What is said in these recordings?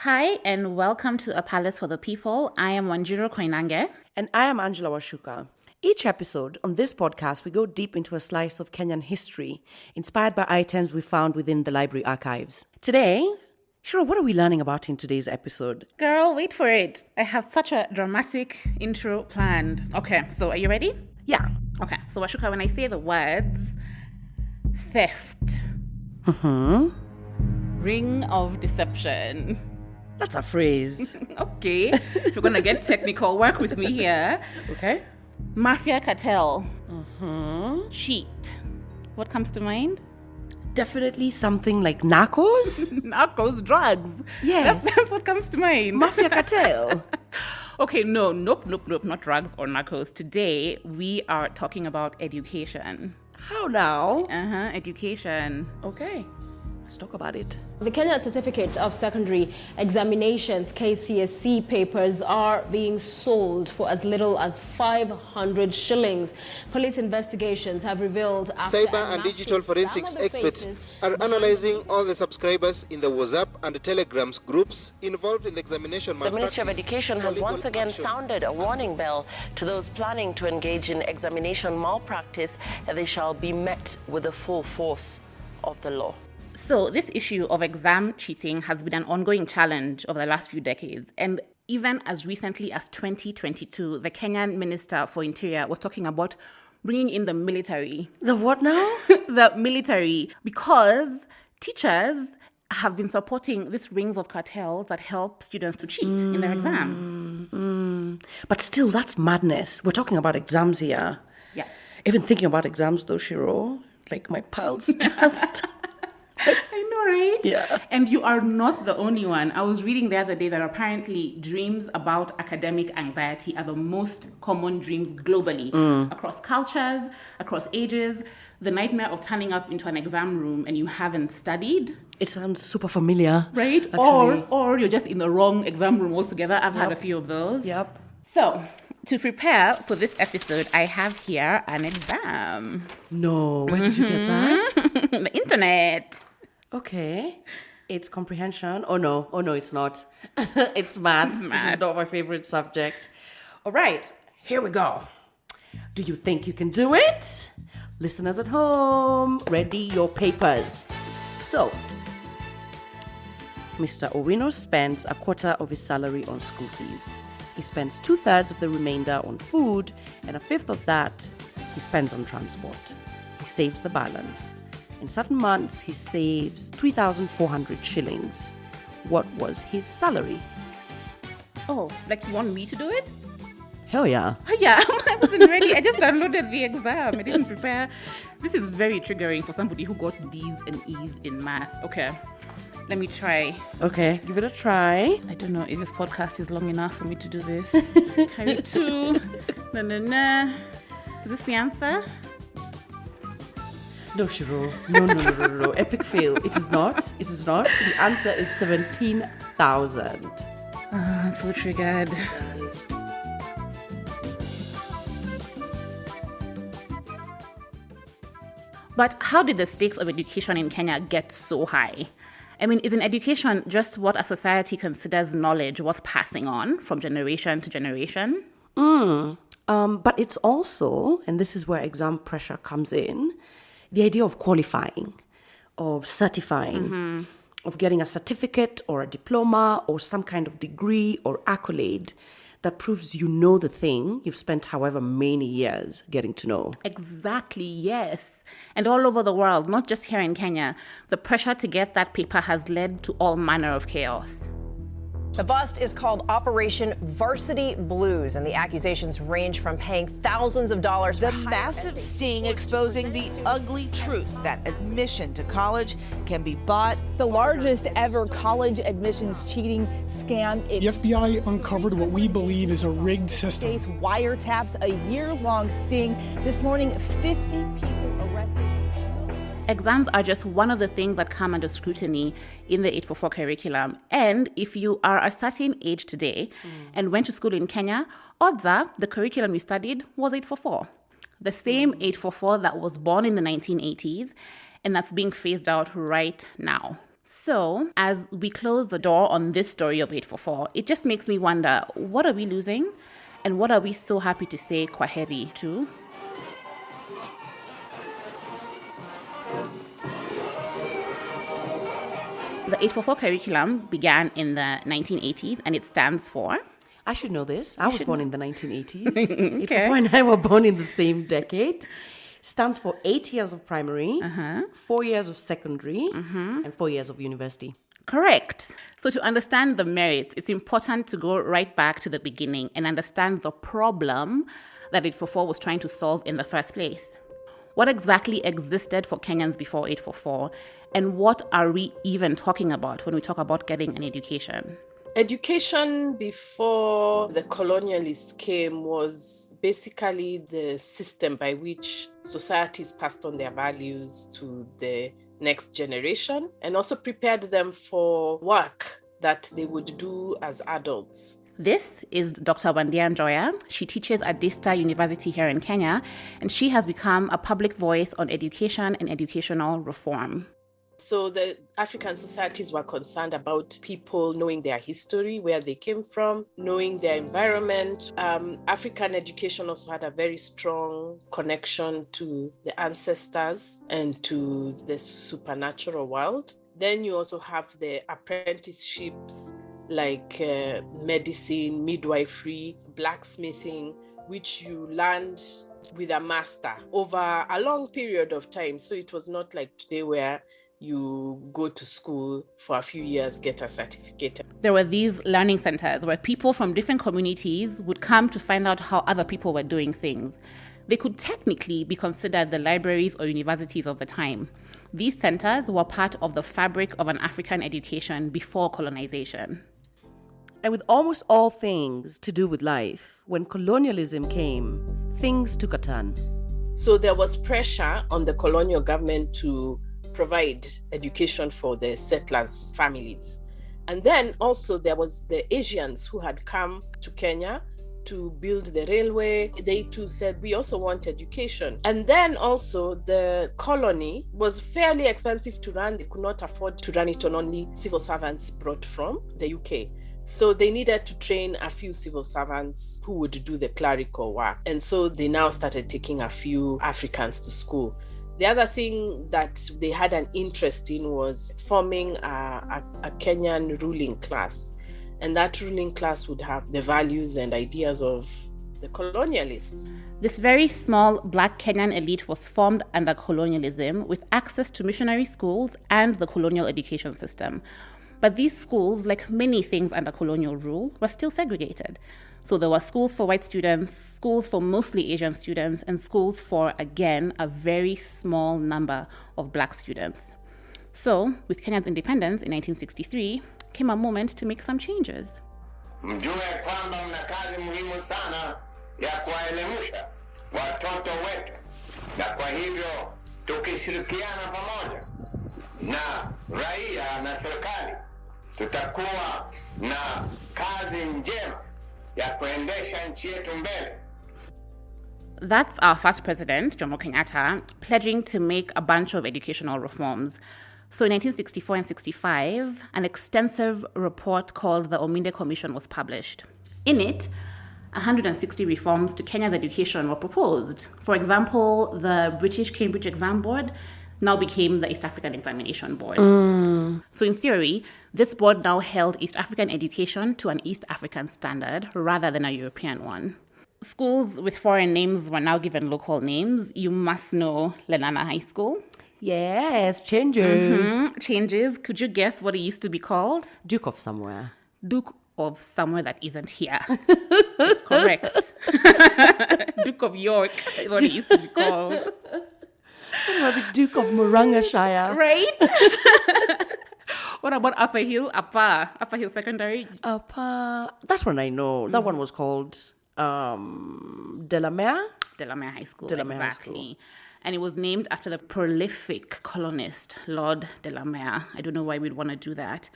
Hi, and welcome to A Palace for the People. I am Wanjiru. And I am Angela Wachuka. Each episode on this podcast, we go deep into a slice of Kenyan history, inspired by items we found within the library archives. Today, Shiro, what are we learning about in today's episode? Girl, wait for it. I have such a dramatic intro planned. Okay, so are you ready? Yeah. Okay, so Washuka, when I say the words theft, ring of deception. That's a phrase. Okay, if you're gonna get technical, work with me here. Okay. Mafia cartel. Cheat. What comes to mind? Definitely something like narcos? Narcos, drugs. Yes. That's what comes to mind. Mafia cartel. Okay, nope, not drugs or narcos. Today, we are talking about education. How now? Education. Okay. Let's talk about it. The Kenya Certificate of Secondary Examinations KCSE papers are being sold for as little as 500 shillings. Police investigations have revealed after Cyber and digital forensics experts are analyzing all the subscribers in the WhatsApp and Telegrams groups involved in the examination The Ministry of Education has once again sounded a warning bell to those planning to engage in examination malpractice that they shall be met with the full force of the law. So this issue of exam cheating has been an ongoing challenge over the last few decades. And even as recently as 2022, the Kenyan Minister for Interior was talking about bringing in the military. The what now? The military, because teachers have been supporting these rings of cartel that help students to cheat in their exams. But still, that's madness. We're talking about exams here. Yeah. Even thinking about exams though, Shiro, like my pulse just... I know, right? Yeah. And you are not the only one. I was reading the other day that apparently dreams about academic anxiety are the most common dreams globally, across cultures, across ages. The nightmare of turning up into an exam room and you haven't studied. It sounds super familiar. Right? Actually. Or you're just in the wrong exam room altogether. I've had a few of those. Yep. So, to prepare for this episode, I have here an exam. No, where did you get that? The internet. Okay. It's comprehension. Oh no, it's not. It's maths, which is not my favorite subject. All right, here we go. Do you think you can do it? Listeners at home, ready your papers. So, Mr. Owino spends a quarter of his salary on school fees. He spends 2/3 of the remainder on food, and a fifth of that he spends on transport. He saves the balance. In certain months, he saves 3,400 shillings. What was his salary? Oh, like you want me to do it? Hell yeah. Oh, yeah, I wasn't ready. I just downloaded the exam. I didn't prepare. This is very triggering for somebody who got D's and E's in math. Okay, let me try. Okay, give it a try. I don't know if this podcast is long enough for me to do this. Carry 2. No. Is this the answer? No, Shiro. No. Epic fail. It is not. The answer is 17,000. I'm so triggered. But how did the stakes of education in Kenya get so high? I mean, isn't education just what a society considers knowledge worth passing on from generation to generation? But it's also, and this is where exam pressure comes in, the idea of qualifying, of certifying, of getting a certificate or a diploma or some kind of degree or accolade that proves you know the thing you've spent however many years getting to know. Exactly, yes. And all over the world, not just here in Kenya, the pressure to get that paper has led to all manner of chaos. The bust is called Operation Varsity Blues, and the accusations range from paying thousands of dollars The massive sting exposing the ugly truth that admission to college can be bought. The largest ever college admissions cheating scam. The FBI uncovered what we believe is a rigged system. States wiretaps, a year-long sting. This morning, 50 people arrested. Exams are just one of the things that come under scrutiny in the 844 curriculum. And if you are a certain age today and went to school in Kenya, odds are the curriculum you studied was 844. The same 844 that was born in the 1980s and that's being phased out right now. So, as we close the door on this story of 844, it just makes me wonder, what are we losing? And what are we so happy to say kwaheri to? The 844 curriculum began in the 1980s, and it stands for... I should know this. I was born in the 1980s. Okay. 844 and I were born in the same decade. Stands for 8 years of primary, 4 years of secondary, and 4 years of university. Correct. So to understand the merits, it's important to go right back to the beginning and understand the problem that 844 was trying to solve in the first place. What exactly existed for Kenyans before 844? And what are we even talking about when we talk about getting an education? Education before the colonialists came was basically the system by which societies passed on their values to the next generation and also prepared them for work that they would do as adults. This is Dr. Wanjiru and Wachuka. She teaches at Daystar University here in Kenya, and she has become a public voice on education and educational reform. So the African societies were concerned about people knowing their history, where they came from, knowing their environment. African education also had a very strong connection to the ancestors and to the supernatural world. Then you also have the apprenticeships like medicine, midwifery, blacksmithing, which you learned with a master over a long period of time. So it was not like today where you go to school for a few years, get a certificate. There were these learning centers where people from different communities would come to find out how other people were doing things. They could technically be considered the libraries or universities of the time. These centers were part of the fabric of an African education before colonization. And with almost all things to do with life, when colonialism came, things took a turn. So there was pressure on the colonial government to provide education for the settlers' families. And then also there was the Asians who had come to Kenya to build the railway. They too said, we also want education. And then also the colony was fairly expensive to run. They could not afford to run it on only civil servants brought from the UK. So they needed to train a few civil servants who would do the clerical work. And so they now started taking a few Africans to school. The other thing that they had an interest in was forming a Kenyan ruling class. And that ruling class would have the values and ideas of the colonialists. This very small black Kenyan elite was formed under colonialism with access to missionary schools and the colonial education system. But these schools, like many things under colonial rule, were still segregated. So there were schools for white students, schools for mostly Asian students, and schools for, again, a very small number of black students. So, with Kenya's independence in 1963, came a moment to make some changes. Mjue kwamba mna kazi muhimu sana ya kuwaelimisha watoto wetu, na kwa hivyo tukishirikiana pamoja na raia na serikali tutakuwa na kazi njema ya kuendesha nchi yetu mbele. That's our first president, Jomo Kenyatta, pledging to make a bunch of educational reforms. So in 1964 and 65, an extensive report called the Ominde Commission was published. In it, 160 reforms to Kenya's education were proposed. For example, the British Cambridge Exam Board now became the East African Examination Board. So in theory, this board now held East African education to an East African standard rather than a European one. Schools with foreign names were now given local names. You must know Lenana High School. Yes, changes. Changes. Could you guess what it used to be called? Duke of somewhere. Duke of somewhere that isn't here. Correct. Duke of York is what it used to be called. What about the Duke of Murangashire? Right? What about Upper Hill? Upper Hill Secondary? That one I know. That one was called Delamere? Delamere High School. Delamere High exactly. School. And it was named after the prolific colonist, Lord Delamere. I don't know why we'd want to do that.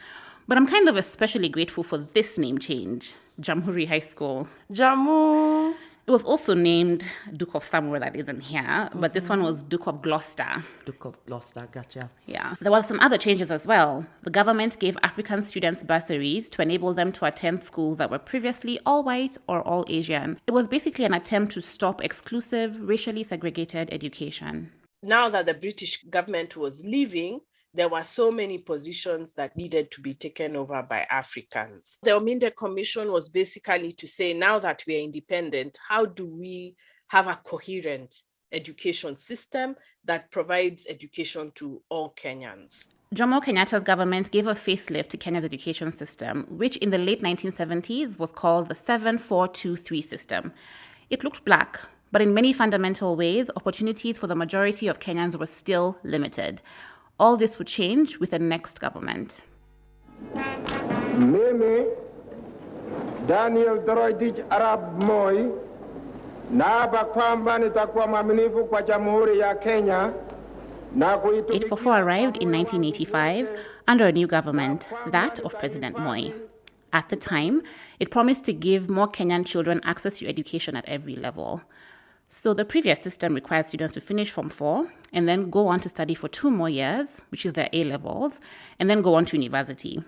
But I'm kind of especially grateful for this name change, Jamhuri High School. Jammu. It was also named Duke of somewhere that isn't here, but this one was Duke of Gloucester. Duke of Gloucester, gotcha. Yeah. There were some other changes as well. The government gave African students bursaries to enable them to attend schools that were previously all white or all Asian. It was basically an attempt to stop exclusive, racially segregated education. Now that the British government was leaving, there were so many positions that needed to be taken over by Africans. The Ominde Commission was basically to say, now that we are independent, how do we have a coherent education system that provides education to all Kenyans? Jomo Kenyatta's government gave a facelift to Kenya's education system, which in the late 1970s was called the 7-4-2-3 system. It looked black, but in many fundamental ways, opportunities for the majority of Kenyans were still limited. All this would change with the next government. Mimi Daniel Toroitich Arab Moi naapa kwamba nitakuwa mwaminifu kwa Jamhuri ya Kenya. 844 arrived in 1985 under a new government, that of President Moi. At the time, it promised to give more Kenyan children access to education at every level. So the previous system required students to finish Form 4 and then go on to study for 2 more years, which is their A-levels, and then go on to university.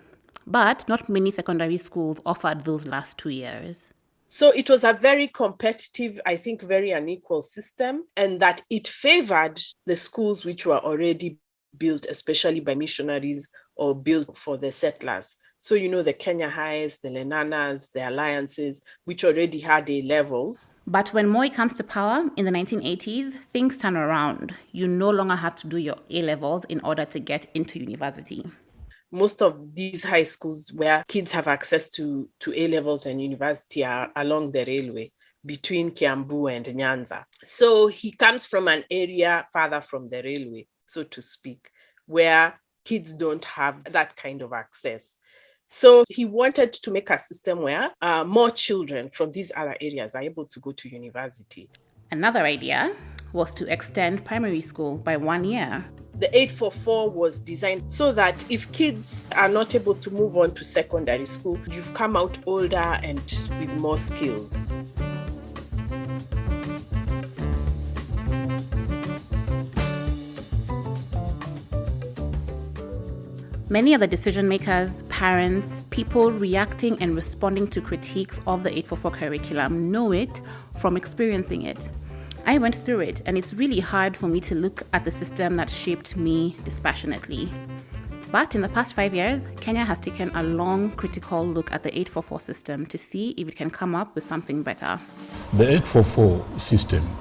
But not many secondary schools offered those last 2 years. So it was a very competitive, I think, very unequal system, and that it favored the schools which were already built, especially by missionaries or built for the settlers. So, the Kenya Highs, the Lenanas, the Alliances, which already had A-levels. But when Moi comes to power in the 1980s, things turn around. You no longer have to do your A-levels in order to get into university. Most of these high schools where kids have access to A-levels and university are along the railway between Kiambu and Nyanza. So he comes from an area farther from the railway, so to speak, where kids don't have that kind of access. So he wanted to make a system where more children from these other areas are able to go to university. Another idea was to extend primary school by 1 year. The 844 was designed so that if kids are not able to move on to secondary school, you've come out older and with more skills. Many of the decision makers, parents, people reacting and responding to critiques of the 844 curriculum know it from experiencing it. I went through it, and it's really hard for me to look at the system that shaped me dispassionately. But in the past 5 years, Kenya has taken a long, critical look at the 844 system to see if it can come up with something better. The 844 system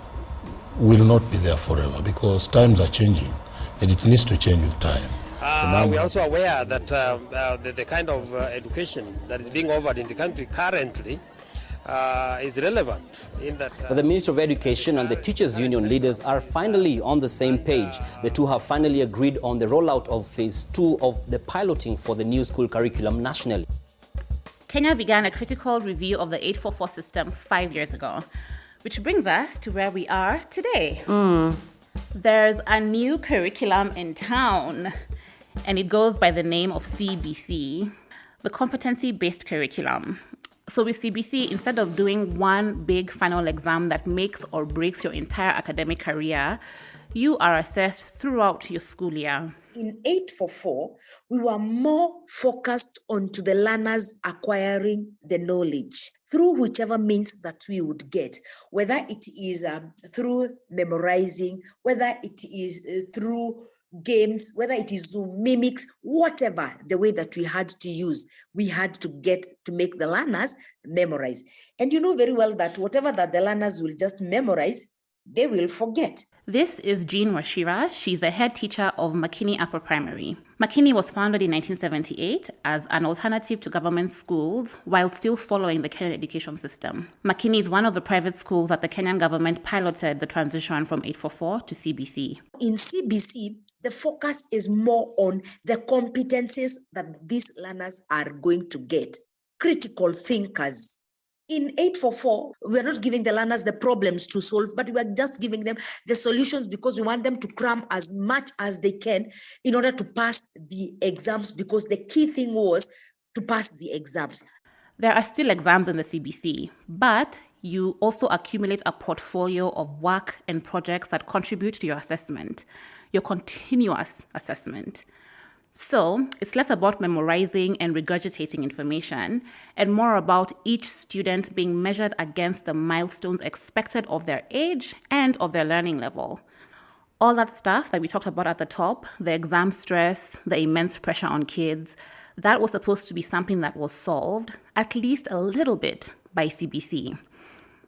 will not be there forever because times are changing, and it needs to change with time. We're also aware that the kind of education that is being offered in the country currently is relevant in that. But the Minister of Education and the Teachers Union leaders are finally on the same page. The two have finally agreed on the rollout of phase 2 of the piloting for the new school curriculum nationally. Kenya began a critical review of the 844 system 5 years ago, which brings us to where we are today. There's a new curriculum in town, and it goes by the name of CBC, the competency-based curriculum. So with CBC, instead of doing one big final exam that makes or breaks your entire academic career, you are assessed throughout your school year. In 844, we were more focused onto the learners acquiring the knowledge through whichever means that we would get, whether it is through memorizing, whether it is through games, whether it is through mimics, whatever the way that we had to use, we had to get to make the learners memorize. And you know very well that whatever that the learners will just memorize, they will forget. This is Jean Washira. She's the head teacher of Makini Upper Primary. Makini was founded in 1978 as an alternative to government schools while still following the Kenyan education system. Makini is one of the private schools that the Kenyan government piloted the transition from 844 to CBC. In CBC, the focus is more on the competencies that these learners are going to get. Critical thinkers. In 844, we are not giving the learners the problems to solve, but we are just giving them the solutions because we want them to cram as much as they can in order to pass the exams, because the key thing was to pass the exams. There are still exams in the CBC, but you also accumulate a portfolio of work and projects that contribute to your assessment, your continuous assessment. So it's less about memorizing and regurgitating information and more about each student being measured against the milestones expected of their age and of their learning level. All that stuff that we talked about at the top, the exam stress, the immense pressure on kids, that was supposed to be something that was solved, at least a little bit, by CBC.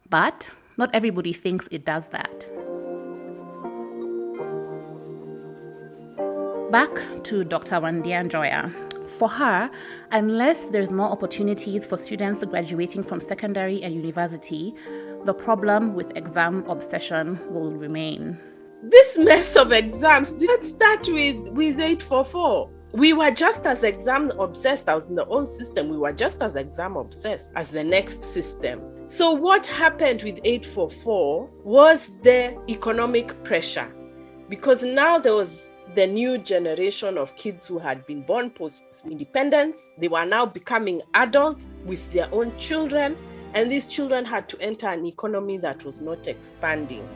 But not everybody thinks it does that. Back to Dr. Wanjiru and Wachuka. For her, unless there's more opportunities for students graduating from secondary and university, the problem with exam obsession will remain. This mess of exams didn't start with 844. We were just as exam obsessed as in the old system. We were just as exam obsessed as the next system. So what happened with 844 was the economic pressure, because now there was the new generation of kids who had been born post-independence. They were now becoming adults with their own children, and these children had to enter an economy that was not expanding.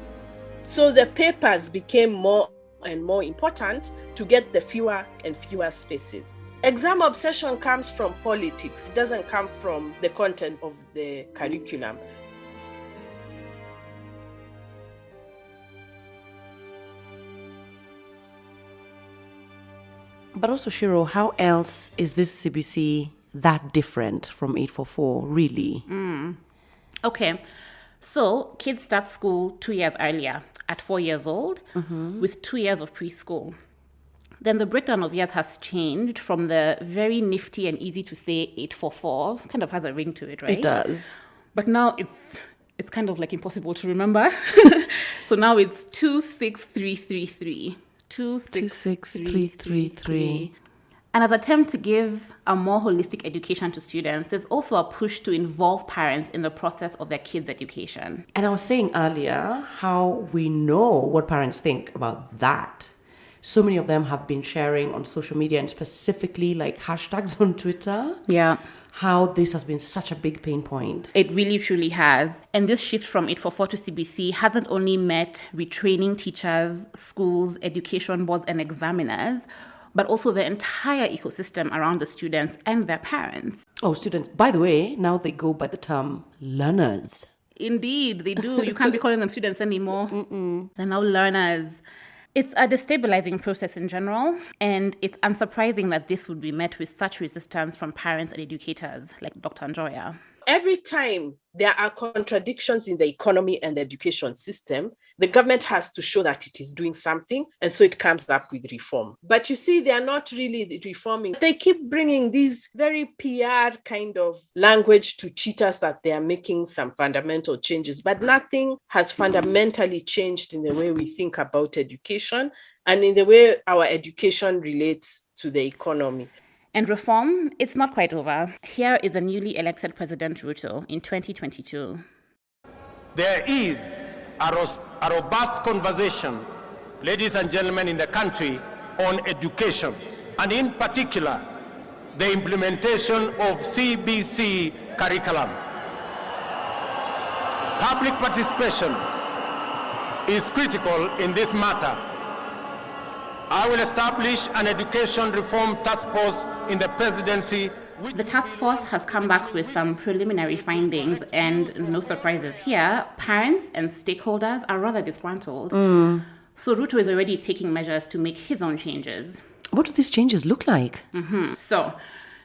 So the papers became more and more important to get the fewer and fewer spaces. Exam obsession comes from politics. It doesn't come from the content of the curriculum. But also, Shiro, how else is this CBC that different from 844, really? Okay, so kids start school 2 years earlier, at 4 years old, with 2 years of preschool. Then the breakdown of years has changed from the very nifty and easy to say 844, kind of has a ring to it, right? It does. But now it's kind of like impossible to remember. So now it's 26333. 26333. And as an attempt to give a more holistic education to students, there's also a push to involve parents in the process of their kids' education. And I was saying earlier how we know what parents think about that. So many of them have been sharing on social media and specifically like hashtags on Twitter. Yeah. How this has been such a big pain point. It really, truly has. And this shift from 844 to CBC hasn't only met retraining teachers, schools, education boards, and examiners, but also the entire ecosystem around the students and their parents. Oh, students. By the way, now they go by the term learners. Indeed, they do. You can't be calling them students anymore. They're now learners. It's a destabilizing process in general, and it's unsurprising that this would be met with such resistance from parents and educators like Dr. Wachuka. Every time there are contradictions in the economy and the education system, the government has to show that it is doing something, and so it comes up with reform. But you see, they are not really reforming. They keep bringing these very PR kind of language to cheat us that they are making some fundamental changes, but nothing has fundamentally changed in the way we think about education and in the way our education relates to the economy. And reform, it's not quite over. Here is the newly elected President Ruto in 2022. There is a robust conversation, ladies and gentlemen, in the country on education, and in particular, the implementation of CBC curriculum. Public participation is critical in this matter. I will establish an education reform task force in the presidency. The task force has come back with some preliminary findings, and no surprises here, parents and stakeholders are rather disgruntled. So Ruto is already taking measures to make his own changes. What do these changes look like? So,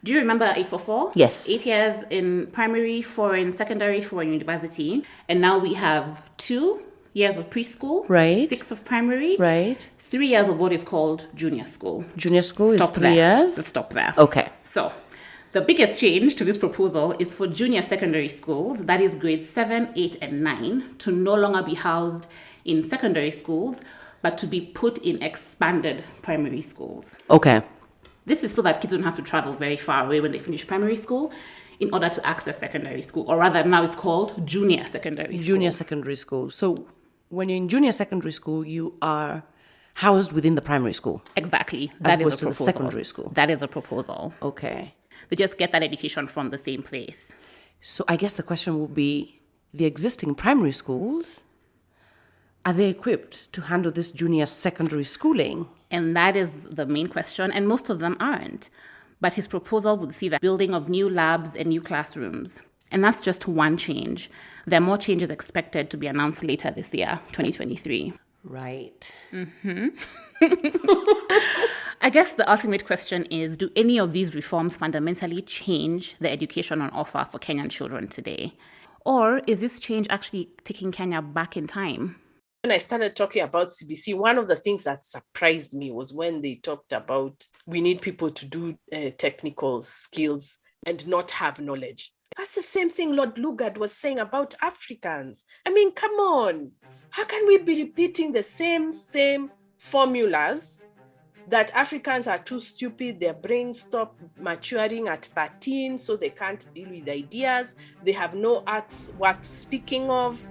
do you remember 844? Yes. 8 years in primary, 4 in secondary, 4 in university. And now we have 2 years of preschool, right? 6 of primary, right? 3 years of what is called junior school. Junior school is 3 years? Let's stop there. Okay. So, the biggest change to this proposal is for junior secondary schools, that is grades 7, 8, and 9, to no longer be housed in secondary schools, but to be put in expanded primary schools. Okay. This is so that kids don't have to travel very far away when they finish primary school in order to access secondary school, or rather now it's called junior secondary school. Junior secondary school. So when you're in junior secondary school, you are housed within the primary school. Exactly. As opposed to the secondary school. That is a proposal. Okay. They just get that education from the same place. So I guess the question would be, the existing primary schools, are they equipped to handle this junior secondary schooling? And that is the main question, and most of them aren't. But his proposal would see the building of new labs and new classrooms. And that's just one change. There are more changes expected to be announced later this year, 2023. Right. Mm-hmm. I guess the ultimate question is, do any of these reforms fundamentally change the education on offer for Kenyan children today? Or is this change actually taking Kenya back in time? When I started talking about CBC, one of the things that surprised me was when they talked about we need people to do technical skills and not have knowledge. That's the same thing Lord Lugard was saying about Africans. I mean, come on. How can we be repeating the same formulas that Africans are too stupid, their brains stop maturing at 13, so they can't deal with ideas, they have no arts worth speaking of.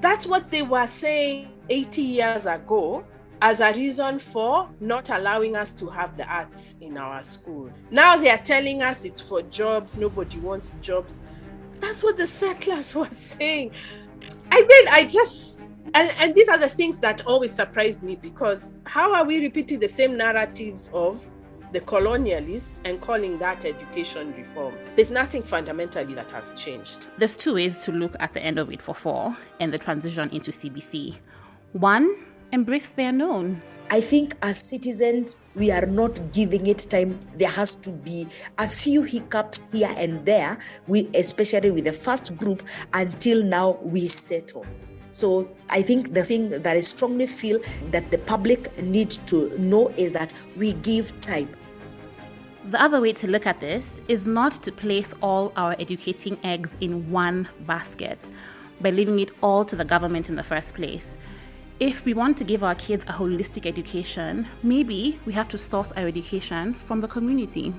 That's what they were saying 80 years ago as a reason for not allowing us to have the arts in our schools. Now they are telling us it's for jobs, nobody wants jobs. That's what the settlers were saying. I mean, and these are the things that always surprise me, because how are we repeating the same narratives of the colonialists and calling that education reform? There's nothing fundamentally that has changed. There's two ways to look at the end of 844 and the transition into CBC. One, embrace the unknown. I think as citizens, we are not giving it time. There has to be a few hiccups here and there, especially with the first group, until now we settle. So I think the thing that I strongly feel that the public needs to know is that we give time. The other way to look at this is not to place all our educating eggs in one basket by leaving it all to the government in the first place. If we want to give our kids a holistic education, maybe we have to source our education from the community.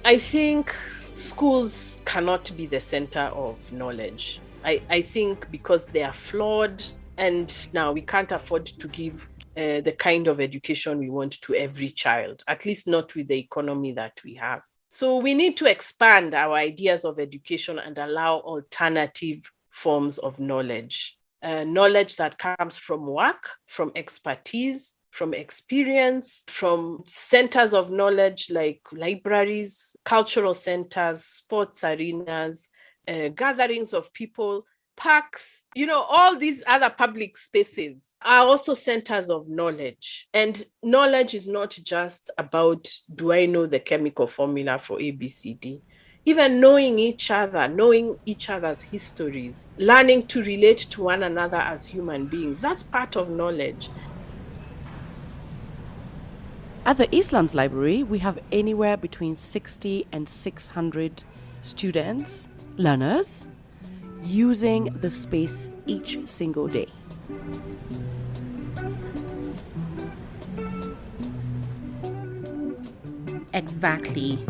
I think schools cannot be the center of knowledge. I think because they are flawed, and now we can't afford to give the kind of education we want to every child, at least not with the economy that we have. So we need to expand our ideas of education and allow alternative forms of knowledge. Knowledge that comes from work, from expertise, from experience, from centers of knowledge like libraries, cultural centers, sports arenas, gatherings of people, parks, all these other public spaces are also centers of knowledge. And knowledge is not just about, do I know the chemical formula for ABCD? Even knowing each other, knowing each other's histories, learning to relate to one another as human beings, that's part of knowledge. At the Eastlands Library, we have anywhere between 60 and 600 students, learners, using the space each single day. Exactly.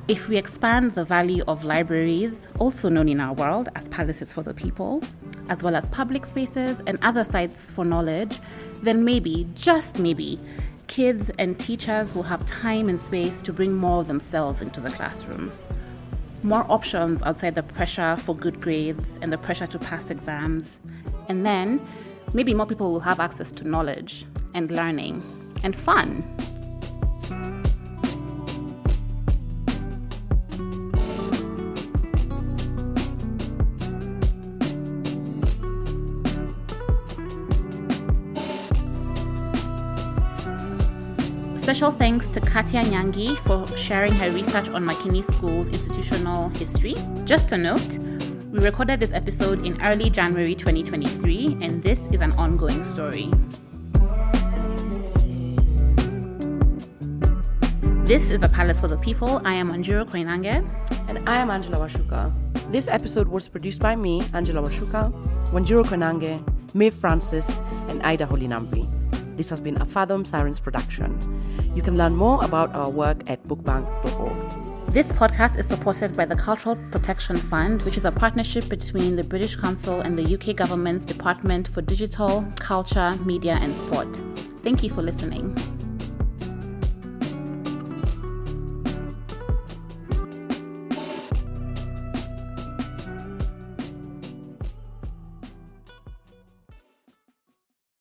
If we expand the value of libraries, also known in our world as palaces for the people, as well as public spaces and other sites for knowledge, then maybe, just maybe, kids and teachers will have time and space to bring more of themselves into the classroom. More options outside the pressure for good grades and the pressure to pass exams. And then maybe more people will have access to knowledge and learning and fun. Special thanks to Katia Nyangi for sharing her research on Makini School's institutional history. Just a note, we recorded this episode in early January 2023, and this is an ongoing story. This is A Palace for the People. I am Wanjiru and And I am Angela Wachuka. This episode was produced by me, Angela Wachuka, Wanjiru Koinange, Maeve Francis, and Ida Holinambi. This has been a Fathom Sirens production. You can learn more about our work at bookbank.org. This podcast is supported by the Cultural Protection Fund, which is a partnership between the British Council and the UK government's Department for Digital, Culture, Media and Sport. Thank you for listening.